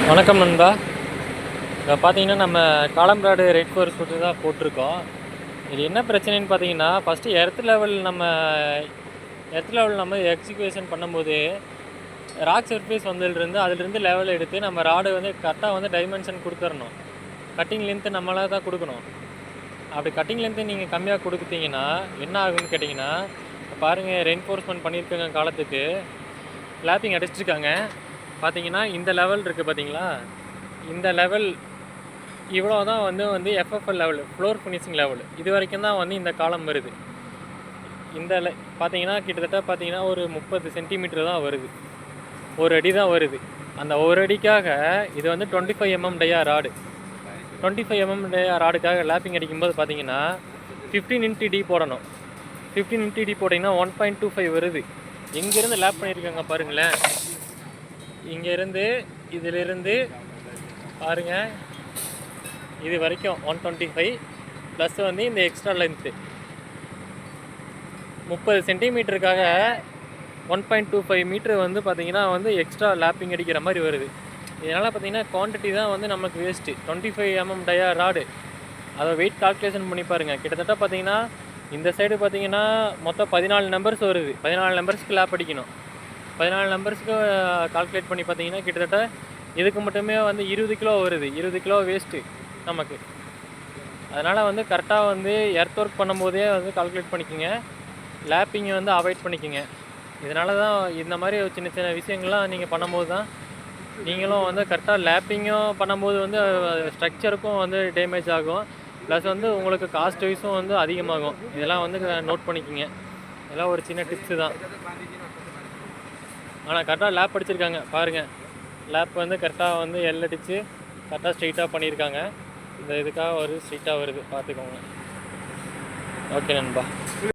வணக்கம் நண்பா. இப்போ பார்த்தீங்கன்னா நம்ம காலம்ராடு ரெட் ஃபோர் ஸ்கூட்டர் தான் போட்டிருக்கோம். இது என்ன பிரச்சனைன்னு பார்த்தீங்கன்னா, ஃபஸ்ட்டு எர்த் லெவல் நம்ம எக்ஸிக்யூஷன் பண்ணும்போது ராக் சர்ஃபேஸ் அதிலிருந்து லெவல் எடுத்து நம்ம ராடு வந்து கரெக்டாக வந்து டைமென்ஷன் கொடுத்துடணும். கட்டிங் லென்த்து நம்மளாக தான் கொடுக்கணும். அப்படி கட்டிங் லென்த்து நீங்கள் கம்மியாக கொடுத்தீங்கன்னா என்ன ஆகுன்னு கேட்டிங்கன்னா, பாருங்கள், ரெயின்ஃபோர்ஸ்மெண்ட் பண்ணியிருக்கங்க காலத்துக்கு லேப்பிங் அடிச்சிருக்காங்க. பார்த்தீங்கன்னா இந்த லெவல் இருக்குது பார்த்தீங்களா, இந்த லெவல் இவ்வளோ தான் வந்து எஃப்எஃப்எல் லெவலு, ஃப்ளோர் ஃபினிஷிங் லெவலு. இது வரைக்கும் தான் வந்து இந்த காலம் வருது. இந்த பார்த்தீங்கன்னா கிட்டத்தட்ட பார்த்தீங்கன்னா ஒரு 30 சென்டிமீட்டர் தான் வருது, ஒரு அடி தான் வருது. அந்த ஒரு அடிக்காக இது வந்து 25 mm டயா ராடு. 25 mm டயா ராடுக்காக லேப்பிங் அடிக்கும்போது பார்த்தீங்கன்னா 15 x D போடணும். 15 x D போட்டிங்கன்னா 1.25 வருது. எங்கேருந்து லேப் பண்ணியிருக்காங்க பாருங்களேன். இங்கேருந்து இதிலிருந்து பாருங்கள், இது வரைக்கும் 125 ப்ளஸ் வந்து இந்த எக்ஸ்ட்ரா லென்த்து 30 சென்டிமீட்டருக்காக 1.25 மீட்ரு வந்து பார்த்திங்கன்னா வந்து எக்ஸ்ட்ரா லேப்பிங் அடிக்கிற மாதிரி வருது. இதனால் பார்த்திங்கன்னா குவான்டிட்டி தான் வந்து நமக்கு வேஸ்ட்டு. 25 mm டயா ராடு, அதை வெயிட் கால்குலேஷன் பண்ணி பாருங்கள். கிட்டத்தட்ட பார்த்திங்கன்னா இந்த சைடு பார்த்திங்கன்னா மொத்தம் 14 நம்பர்ஸ் வருது. 14 நம்பர்ஸ்க்கு லேப் அடிக்கணும். 14 நம்பர்ஸ்க்கு கால்குலேட் பண்ணி பார்த்தீங்கன்னா கிட்டத்தட்ட இதுக்கு மட்டுமே வந்து 20 கிலோ வருது. 20 கிலோ வேஸ்ட்டு நமக்கு. அதனால் வந்து கரெக்டாக வந்து எர்த் ஒர்க் பண்ணும்போதே வந்து கால்குலேட் பண்ணிக்கோங்க. லேப்பிங்கை வந்து அவாய்ட் பண்ணிக்கோங்க. இதனால தான் இந்த மாதிரி சின்ன சின்ன விஷயங்கள்லாம் நீங்கள் பண்ணும்போது தான் நீங்களும் வந்து கரெக்டாக லேப்பிங்கும் பண்ணும்போது வந்து ஸ்ட்ரக்சருக்கும் வந்து டேமேஜ் ஆகும். ப்ளஸ் வந்து உங்களுக்கு காஸ்ட் வைஸும் வந்து அதிகமாகும். இதெல்லாம் வந்து நோட் பண்ணிக்கோங்க. இதெல்லாம் ஒரு சின்ன டிப்ஸு தான். ஆனால் கரெக்டாக லேப் அடிச்சிருக்காங்க பாருங்கள். லேப் வந்து கரெக்டாக வந்து எல் அடித்து கரெக்டாக ஸ்ட்ரெயிட்டாக பண்ணியிருக்காங்க. இந்த இதுக்காக ஒரு ஸ்ட்ரெயிட்டாக வருது, பார்த்துக்கோங்க. ஓகே நண்பா.